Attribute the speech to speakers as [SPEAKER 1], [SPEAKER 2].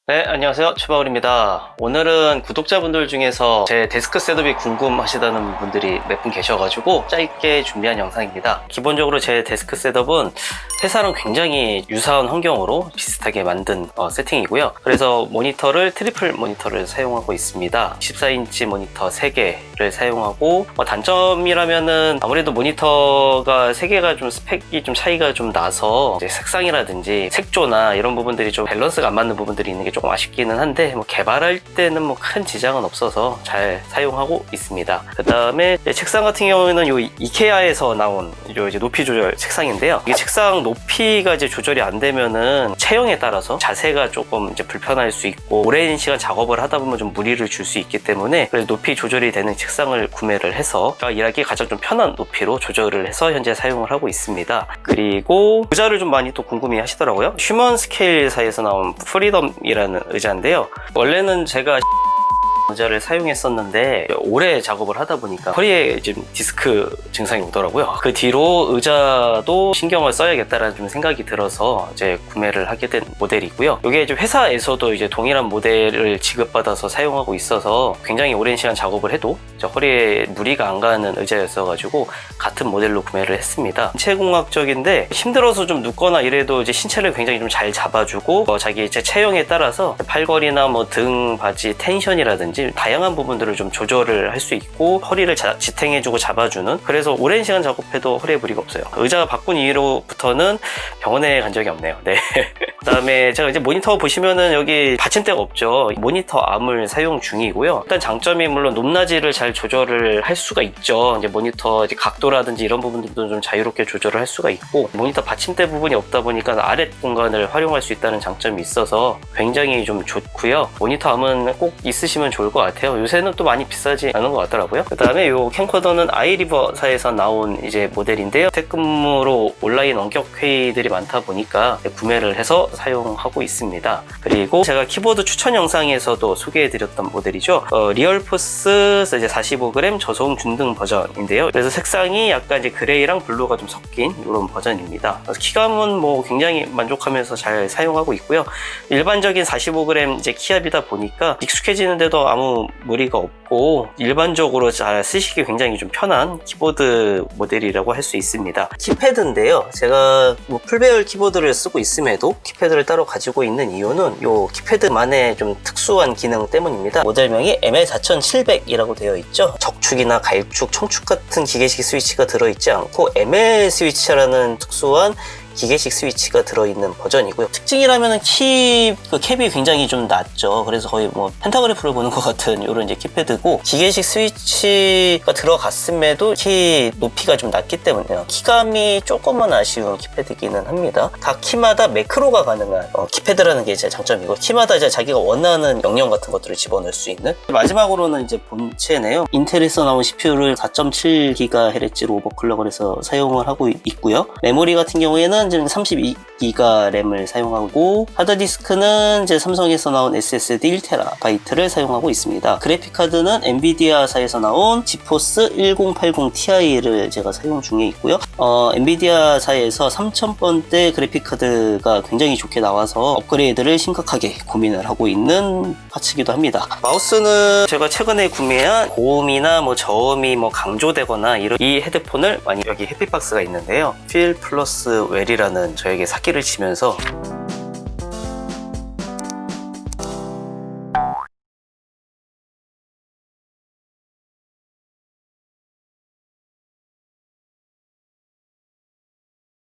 [SPEAKER 1] 네, 안녕하세요. 추바울입니다. 오늘은 구독자분들 중에서 제 데스크 셋업이 궁금하시다는 분들이 몇 분 계셔가지고 짧게 준비한 영상입니다. 기본적으로 제 데스크 셋업은 회사랑 굉장히 유사한 환경으로 비슷하게 만든 세팅이고요. 그래서 모니터를 트리플 모니터를 사용하고 있습니다. 14인치 모니터 3개를 사용하고 단점이라면은 아무래도 모니터가 3개가 좀 스펙이 좀 차이가 좀 나서 이제 색상이라든지 색조나 이런 부분들이 좀 밸런스가 안 맞는 부분들이 있는 게 조금 아쉽기는 한데 개발할 때는 큰 지장은 없어서 잘 사용하고 있습니다. 그 다음에 책상 같은 경우에는 요 이케아에서 나온 요 이제 높이 조절 책상인데요. 이게 책상 높이가 이제 조절이 안 되면은 체형에 따라서 자세가 조금 이제 불편할 수 있고 오랜 시간 작업을 하다 보면 좀 무리를 줄 수 있기 때문에 그래서 높이 조절이 되는 책상을 구매를 해서 일하기 가장 좀 편한 높이로 조절을 해서 현재 사용을 하고 있습니다. 그리고 의자를 좀 많이 또 궁금해 하시더라고요. 휴먼 스케일사에서 나온 프리덤이라는 의자인데요. 원래는 제가 의자를 사용했었는데 오래 작업을 하다 보니까 허리에 지금 디스크 증상이 오더라고요. 그 뒤로 의자도 신경을 써야겠다라는 좀 생각이 들어서 이제 구매를 하게 된 모델이고요. 이게 이제 회사에서도 이제 동일한 모델을 지급받아서 사용하고 있어서 굉장히 오랜 시간 작업을 해도 허리에 무리가 안 가는 의자였어가지고 같은 모델로 구매를 했습니다. 신체공학적인데 힘들어서 좀 눕거나 이래도 이제 신체를 굉장히 좀 잘 잡아주고 자기 이제 체형에 따라서 팔걸이나 등 바지 텐션이라든지 다양한 부분들을 좀 조절을 할 수 있고 허리를 지탱해주고 잡아주는, 그래서 오랜 시간 작업해도 허리에 무리가 없어요. 의자 바꾼 이후로부터는 병원에 간 적이 없네요. 네. 그 다음에 제가 이제 모니터 보시면은 여기 받침대가 없죠. 모니터 암을 사용 중이고요. 일단 장점이 물론 높낮이를 잘 조절을 할 수가 있죠. 이제 모니터 이제 각도라든지 이런 부분들도 좀 자유롭게 조절을 할 수가 있고, 모니터 받침대 부분이 없다 보니까 아랫 공간을 활용할 수 있다는 장점이 있어서 굉장히 좀 좋고요. 모니터 암은 꼭 있으시면 좋을 것 같아요. 요새는 또 많이 비싸지 않은 것 같더라고요. 그 다음에 요 캠코더는 아이리버사에서 나온 이제 모델인데요. 재택근무로 온라인 원격 회의들이 많다 보니까 구매를 해서 사용하고 있습니다. 그리고 제가 키보드 추천 영상에서도 소개해드렸던 모델이죠. 리얼포스 이제 45g 저소음 중등 버전인데요. 그래서 색상이 약간 이제 그레이랑 블루가 좀 섞인 이런 버전입니다. 그래서 키감은 굉장히 만족하면서 잘 사용하고 있고요. 일반적인 45g 이제 키압이다 보니까 익숙해지는데도 아무 무리가 없고 일반적으로 잘 쓰시기 굉장히 좀 편한 키보드 모델이라고 할 수 있습니다. 키패드인데요. 제가 풀배열 키보드를 쓰고 있음에도 키패드를 따로 가지고 있는 이유는 요 키패드만의 좀 특수한 기능 때문입니다. 모델명이 ML4700이라고 되어 있죠. 적축이나 갈축, 청축 같은 기계식 스위치가 들어있지 않고 ML 스위치라는 특수한 기계식 스위치가 들어있는 버전이고요. 특징이라면은 캡이 굉장히 좀 낮죠. 그래서 거의 펜타그래프를 보는 것 같은 이런 이제 키패드고, 기계식 스위치가 들어갔음에도 키 높이가 좀 낮기 때문에요. 키감이 조금은 아쉬운 키패드기는 합니다. 각 키마다 매크로가 가능한 키패드라는 게 제 장점이고, 키마다 이제 자기가 원하는 명령 같은 것들을 집어넣을 수 있는. 마지막으로는 이제 본체네요. 인텔에서 나온 CPU를 4.7GHz로 오버클럭을 해서 사용을 하고 있고요. 메모리 같은 경우에는 지금 32기가 램을 사용하고, 하드디스크는 이제 삼성에서 나온 SSD 1TB를 사용하고 있습니다. 그래픽카드는 엔비디아사에서 나온 지포스 1080 Ti를 제가 사용 중에 있고요. 엔비디아사에서 3000번대 그래픽카드가 굉장히 좋게 나와서 업그레이드를 심각하게 고민을 하고 있는 파츠기도 합니다. 마우스는 제가 최근에 구매한 고음이나 저음이 강조되거나 이 헤드폰을 여기 햇빛박스가 있는데요. 필 플러스 웰이라는 저에게 사기를 치면서